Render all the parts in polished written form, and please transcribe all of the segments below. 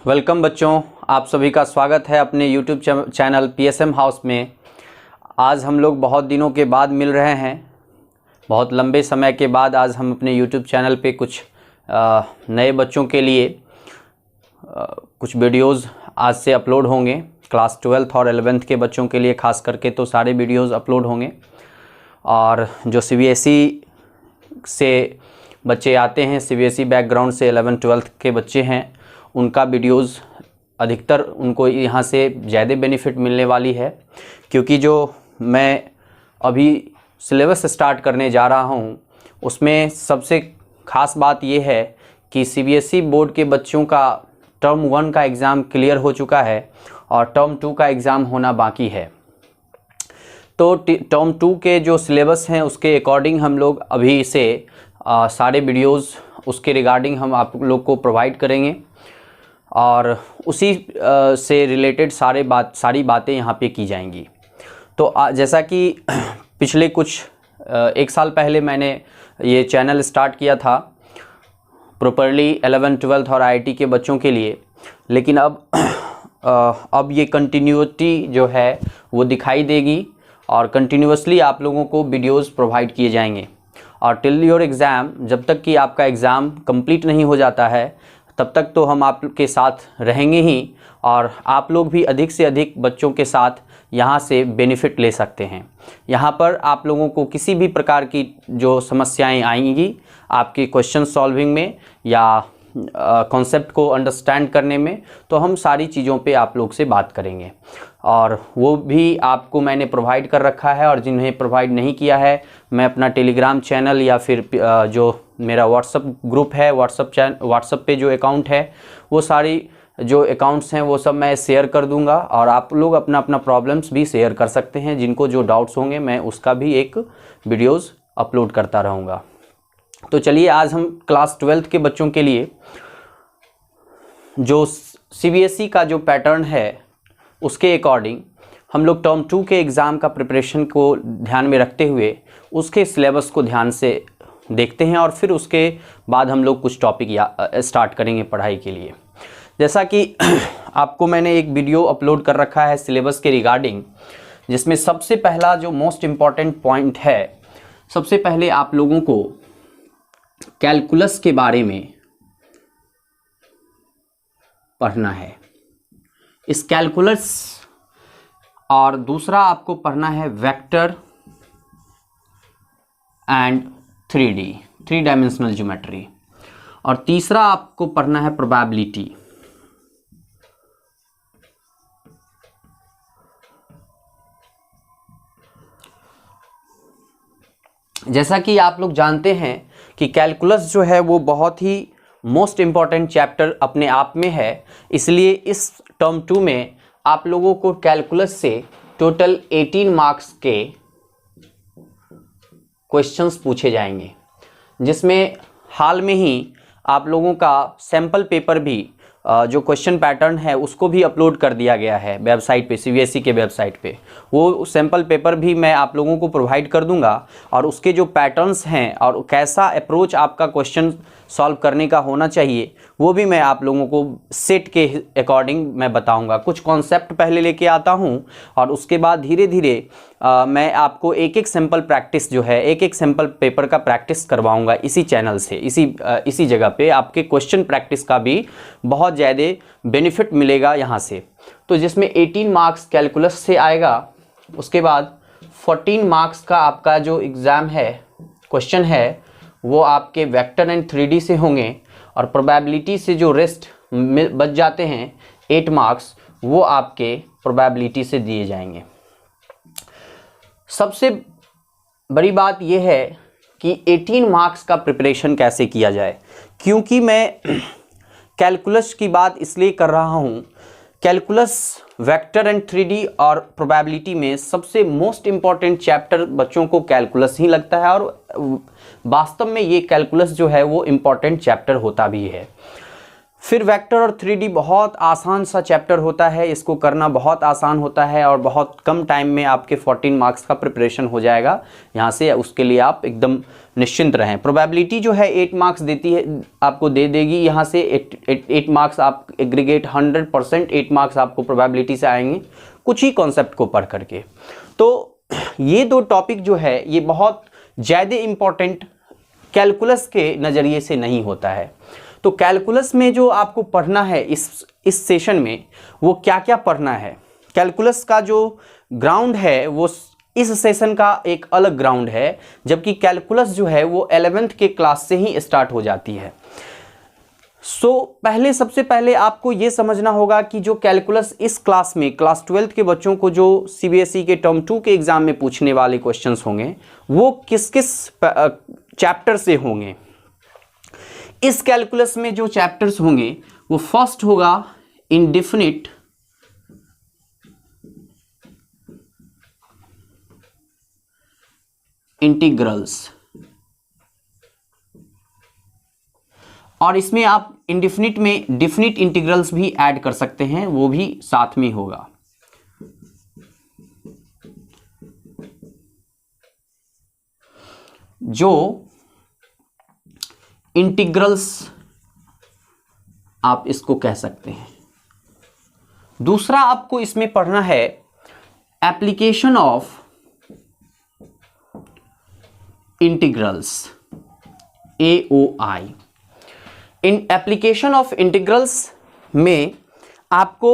Welcome बच्चों, आप सभी का स्वागत है अपने YouTube चैनल PSM हाउस में। आज हम लोग बहुत दिनों के बाद मिल रहे हैं। बहुत लंबे समय के बाद आज हम अपने YouTube चैनल पे कुछ नए बच्चों के लिए कुछ वीडियोस आज से अपलोड होंगे। क्लास 12th और 11th के बच्चों के लिए ख़ास करके तो सारे वीडियोस अपलोड होंगे। और जो CBSE से बच्चे आते हैं, CBSE बैकग्राउंड से 11th 12th के बच्चे हैं, उनका वीडियोस अधिकतर उनको यहाँ से ज़्यादा बेनिफिट मिलने वाली है। क्योंकि जो मैं अभी सिलेबस स्टार्ट करने जा रहा हूँ उसमें सबसे ख़ास बात ये है कि CBSE बोर्ड के बच्चों का टर्म 1 का एग्ज़ाम क्लियर हो चुका है और टर्म 2 का एग्ज़ाम होना बाकी है। तो टर्म 2 के जो सिलेबस हैं उसके अकॉर्डिंग हम लोग अभी से सारे वीडियोस उसके रिगार्डिंग हम आप लोग को प्रोवाइड करेंगे और उसी से रिलेटेड सारी बातें यहाँ पे की जाएंगी। तो जैसा कि पिछले कुछ एक साल पहले मैंने ये चैनल स्टार्ट किया था प्रॉपरली 11th 12th और IIT के बच्चों के लिए, लेकिन अब ये कंटिन्यूटी जो है वो दिखाई देगी और कंटिन्यूसली आप लोगों को वीडियोस प्रोवाइड किए जाएंगे। और टिल योर एग्ज़ाम, जब तक कि आपका एग्ज़ाम कंप्लीट नहीं हो जाता है तब तक तो हम आपके साथ रहेंगे ही, और आप लोग भी अधिक से अधिक बच्चों के साथ यहाँ से बेनिफिट ले सकते हैं। यहाँ पर आप लोगों को किसी भी प्रकार की जो समस्याएं आएंगी आपके क्वेश्चन सॉल्विंग में या कॉन्सेप्ट को अंडरस्टैंड करने में, तो हम सारी चीज़ों पे आप लोग से बात करेंगे और वो भी आपको मैंने प्रोवाइड कर रखा है। और जिन्हें प्रोवाइड नहीं किया है, मैं अपना टेलीग्राम चैनल या फिर जो मेरा व्हाट्सअप ग्रुप है, व्हाट्सअप पे जो अकाउंट है, वो सारी जो अकाउंट्स हैं वो सब मैं शेयर कर दूंगा और आप लोग अपना अपना प्रॉब्लम्स भी शेयर कर सकते हैं। जिनको जो डाउट्स होंगे मैं उसका भी एक वीडियोज़ अपलोड करता रहूँगा। तो चलिए आज हम क्लास 12th के बच्चों के लिए जो CBSE का जो पैटर्न है उसके अकॉर्डिंग हम लोग टर्म 2 के एग्ज़ाम का प्रिपरेशन को ध्यान में रखते हुए उसके सिलेबस को ध्यान से देखते हैं और फिर उसके बाद हम लोग कुछ टॉपिक स्टार्ट करेंगे पढ़ाई के लिए। जैसा कि आपको मैंने एक वीडियो अपलोड कर रखा है सिलेबस के रिगार्डिंग, जिसमें सबसे पहला जो मोस्ट इम्पॉर्टेंट पॉइंट है, सबसे पहले आप लोगों को कैलकुलस के बारे में पढ़ना है। इस कैलकुलस और दूसरा आपको पढ़ना है vector and 3D 3 dimensional geometry, और तीसरा आपको पढ़ना है प्रोबेबिलिटी। जैसा कि आप लोग जानते हैं कि कैलकुलस जो है वो बहुत ही मोस्ट इम्पॉर्टेंट चैप्टर अपने आप में है, इसलिए इस टर्म 2 में आप लोगों को कैलकुलस से टोटल 18 मार्क्स के क्वेश्चंस पूछे जाएंगे, जिसमें हाल में ही आप लोगों का सैम्पल पेपर भी जो क्वेश्चन पैटर्न है उसको भी अपलोड कर दिया गया है वेबसाइट पे, CBSE के वेबसाइट पे। वो सैम्पल पेपर भी मैं आप लोगों को प्रोवाइड कर दूंगा और उसके जो पैटर्न्स हैं और कैसा अप्रोच आपका क्वेश्चन सॉल्व करने का होना चाहिए वो भी मैं आप लोगों को सेट के अकॉर्डिंग मैं बताऊंगा। कुछ कॉन्सेप्ट पहले लेके आता हूं और उसके बाद धीरे धीरे मैं आपको एक एक सैम्पल प्रैक्टिस जो है, एक एक सैम्पल पेपर का प्रैक्टिस करवाऊंगा इसी चैनल से। इसी जगह पे आपके क्वेश्चन प्रैक्टिस का भी बहुत ज़्यादा बेनिफिट मिलेगा यहाँ से। तो जिसमें 18 मार्क्स कैलकुलस से आएगा, उसके बाद 14 मार्क्स का आपका जो एग्ज़ाम है, क्वेश्चन है, वो आपके वेक्टर एंड 3D से होंगे, और प्रोबेबिलिटी से जो रेस्ट बच जाते हैं 8 मार्क्स, वो आपके प्रोबेबिलिटी से दिए जाएंगे। सबसे बड़ी बात यह है कि 18 मार्क्स का प्रिपरेशन कैसे किया जाए, क्योंकि मैं कैलकुलस की बात इसलिए कर रहा हूँ। कैलकुलस, वेक्टर एंड 3D और प्रोबेबिलिटी में सबसे मोस्ट इम्पॉर्टेंट चैप्टर बच्चों को कैलकुलस ही लगता है, और वास्तव में ये कैलकुलस जो है वो इम्पॉर्टेंट चैप्टर होता भी है। फिर वेक्टर और 3D बहुत आसान सा चैप्टर होता है, इसको करना बहुत आसान होता है और बहुत कम टाइम में आपके 14 मार्क्स का प्रिपरेशन हो जाएगा यहाँ से, उसके लिए आप एकदम निश्चिंत रहें। प्रोबेबिलिटी जो है 8 मार्क्स देती है, आपको दे देगी यहाँ से 8 मार्क्स, आप एग्रीगेट 100% 8 मार्क्स आपको प्रोबेबिलिटी से आएंगे कुछ ही कॉन्सेप्ट को पढ़ करके। तो ये दो टॉपिक जो है ये बहुत ज़्यादा इम्पॉर्टेंट कैलकुलस के नज़रिए से नहीं होता है। तो कैलकुलस में जो आपको पढ़ना है इस सेशन में, वो क्या क्या पढ़ना है, कैलकुलस का जो ग्राउंड है वो इस सेशन का एक अलग ग्राउंड है, जबकि कैलकुलस जो है वो 11th के क्लास से ही स्टार्ट हो जाती है। सबसे पहले आपको ये समझना होगा कि जो कैलकुलस इस क्लास में क्लास 12th के बच्चों को जो CBSE के टर्म 2 के एग्ज़ाम में पूछने वाले क्वेश्चंस होंगे वो किस किस चैप्टर से होंगे। इस कैलकुलस में जो चैप्टर्स होंगे वो फर्स्ट होगा इंडेफिनिट इंटीग्रल्स, और इसमें आप इंडेफिनिट में डेफिनिट इंटीग्रल्स भी ऐड कर सकते हैं, वो भी साथ में होगा। जो इंटीग्रल्स आप इसको कह सकते हैं। दूसरा आपको इसमें पढ़ना है application of integrals, AOI। In application of integrals में आपको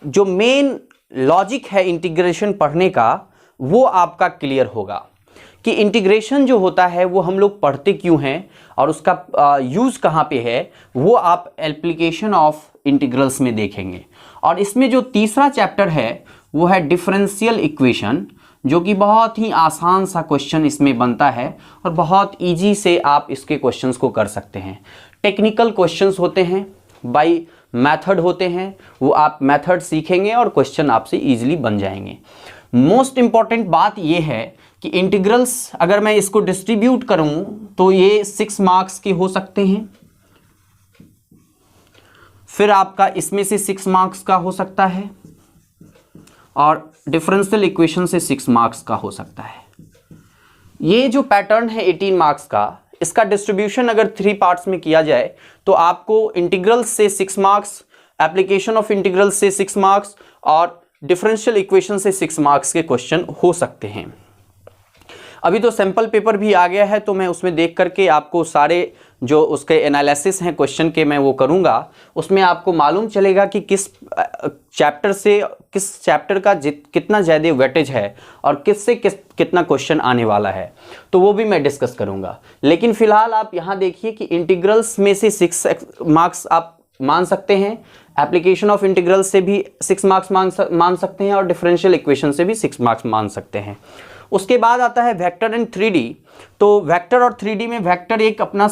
जो मेन लॉजिक है इंटीग्रेशन पढ़ने का वो आपका क्लियर होगा कि इंटीग्रेशन जो होता है वो हम लोग पढ़ते क्यों हैं और उसका यूज़ कहाँ पे है, वो आप एप्लीकेशन ऑफ इंटीग्रल्स में देखेंगे। और इसमें जो तीसरा चैप्टर है वो है डिफरेंशियल इक्वेशन, जो कि बहुत ही आसान सा क्वेश्चन इसमें बनता है और बहुत इजी से आप इसके क्वेश्चंस को कर सकते हैं। टेक्निकल क्वेश्चंस होते हैं, बाय मेथड होते हैं, वो आप मेथड सीखेंगे और क्वेश्चन आपसे इजीली बन जाएंगे। मोस्ट इंपॉर्टेंट बात ये है कि इंटीग्रल्स अगर मैं इसको डिस्ट्रीब्यूट करूं तो ये 6 मार्क्स के हो सकते हैं, फिर आपका इसमें से 6 मार्क्स का हो सकता है और डिफरेंशियल इक्वेशन से 6 मार्क्स का हो सकता है। ये जो पैटर्न है 18 मार्क्स का, इसका डिस्ट्रीब्यूशन अगर 3 पार्ट्स में किया जाए तो आपको इंटीग्रल्स से 6 मार्क्स, एप्लीकेशन ऑफ इंटीग्रल्स से 6 मार्क्स और डिफरेंशियल इक्वेशन से 6 मार्क्स के क्वेश्चन हो सकते हैं। अभी तो सैंपल पेपर भी आ गया है, तो मैं उसमें देख करके आपको सारे जो उसके एनालिसिस हैं क्वेश्चन के मैं वो करूंगा, उसमें आपको मालूम चलेगा कि किस चैप्टर का कितना ज़्यादा वेटेज है और कितना क्वेश्चन आने वाला है, तो वो भी मैं डिस्कस करूंगा। लेकिन फिलहाल आप यहाँ देखिए कि इंटीग्रल्स में से 6 मार्क्स आप मान सकते हैं, एप्लीकेशन ऑफ इंटीग्रल से भी 6 मार्क्स मान सकते हैं और डिफरेंशियल इक्वेशन से भी 6 मार्क्स मान सकते हैं। उसके बाद आता है वेक्टर एंड 3D। तो वेक्टर और 3D में वेक्टर एक अपना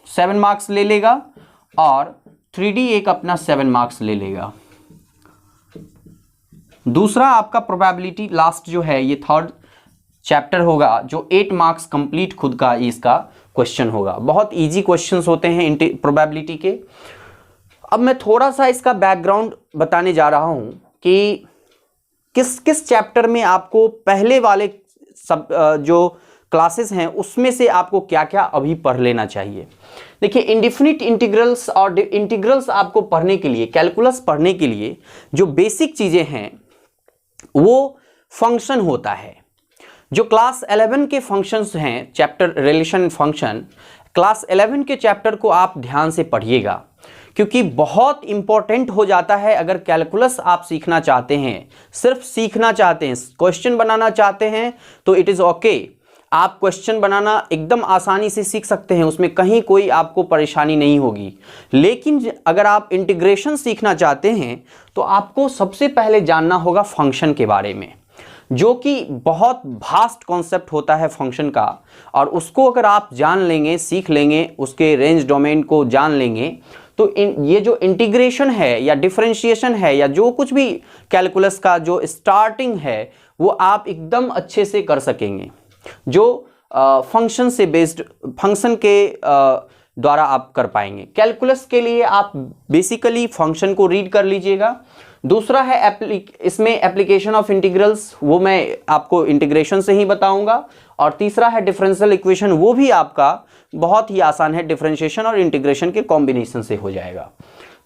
7 मार्क्स ले लेगा और 3D एक अपना 7 मार्क्स ले लेगा। दूसरा आपका प्रोबेबिलिटी लास्ट जो है ये थर्ड चैप्टर होगा, जो 8 मार्क्स कंप्लीट खुद का इसका क्वेश्चन होगा। बहुत इजी क्वेश्चंस होते हैं प्रोबेबिलिटी के। अब मैं थोड़ा सा इसका बैकग्राउंड बताने जा रहा हूं कि किस किस चैप्टर में आपको पहले वाले सब जो क्लासेस हैं उसमें से आपको क्या क्या अभी पढ़ लेना चाहिए। देखिए, इंडेफिनिट इंटीग्रल्स और इंटीग्रल्स आपको पढ़ने के लिए, कैलकुलस पढ़ने के लिए जो बेसिक चीज़ें हैं वो फंक्शन होता है। जो क्लास 11 के फंक्शंस हैं, चैप्टर रिलेशन फंक्शन, क्लास 11 के चैप्टर को आप ध्यान से पढ़िएगा, क्योंकि बहुत इंपॉर्टेंट हो जाता है। अगर कैलकुलस आप सीखना चाहते हैं, सिर्फ सीखना चाहते हैं, क्वेश्चन बनाना चाहते हैं, तो इट इज़ ओके। आप क्वेश्चन बनाना एकदम आसानी से सीख सकते हैं, उसमें कहीं कोई आपको परेशानी नहीं होगी। लेकिन अगर आप इंटीग्रेशन सीखना चाहते हैं तो आपको सबसे पहले जानना होगा फंक्शन के बारे में, जो कि बहुत भास्ट कॉन्सेप्ट होता है फंक्शन का। और उसको अगर आप जान लेंगे, सीख लेंगे, उसके रेंज डोमेन को जान लेंगे, तो ये जो इंटीग्रेशन है या डिफरेंशिएशन है या जो कुछ भी कैलकुलस का जो स्टार्टिंग है वो आप एकदम अच्छे से कर सकेंगे। जो फंक्शन से बेस्ड, फंक्शन के द्वारा आप कर पाएंगे। कैलकुलस के लिए आप बेसिकली फंक्शन को रीड कर लीजिएगा। दूसरा है इसमें एप्लीकेशन ऑफ इंटीग्रल्स, वो मैं आपको इंटीग्रेशन से ही बताऊंगा। और तीसरा है डिफरेंशियल इक्वेशन, वो भी आपका बहुत ही आसान है, डिफरेंशिएशन और इंटीग्रेशन के कॉम्बिनेशन से हो जाएगा।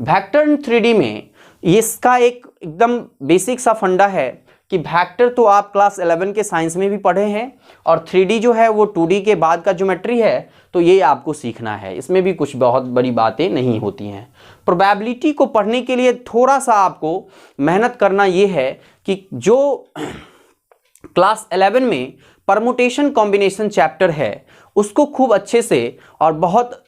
वेक्टर 3D में इसका एकदम बेसिक सा फंडा है कि वेक्टर तो आप क्लास 11 के साइंस में भी पढ़े हैं, और 3D जो है वो 2D के बाद का ज्योमेट्री है, तो ये आपको सीखना है। इसमें भी कुछ बहुत बड़ी बातें नहीं होती हैं। प्रोबेबिलिटी को पढ़ने के लिए थोड़ा सा आपको मेहनत करना ये है कि जो क्लास 11 में परमुटेशन कॉम्बिनेशन चैप्टर है उसको खूब अच्छे से और बहुत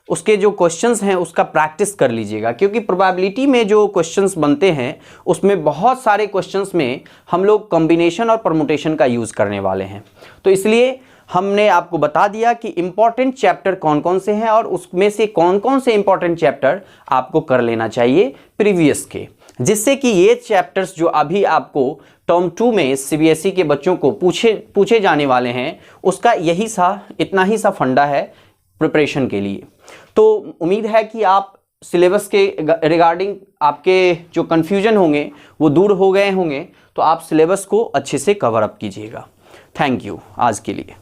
उसके जो क्वेश्चंस हैं उसका प्रैक्टिस कर लीजिएगा, क्योंकि प्रोबेबिलिटी में जो क्वेश्चंस बनते हैं उसमें बहुत सारे क्वेश्चंस में हम लोग कॉम्बिनेशन और परमुटेशन का यूज़ करने वाले हैं। तो इसलिए हमने आपको बता दिया कि इम्पॉर्टेंट चैप्टर कौन कौन से हैं और उसमें से कौन कौन से इम्पॉर्टेंट चैप्टर आपको कर लेना चाहिए प्रीवियस के, जिससे कि ये चैप्टर्स जो अभी आपको टर्म 2 में CBSE के बच्चों को पूछे जाने वाले हैं उसका इतना ही सा फंडा है प्रिपरेशन के लिए। तो उम्मीद है कि आप सिलेबस के रिगार्डिंग आपके जो कन्फ्यूजन होंगे वो दूर हो गए होंगे, तो आप सिलेबस को अच्छे से कवर अप कीजिएगा। थैंक यू आज के लिए।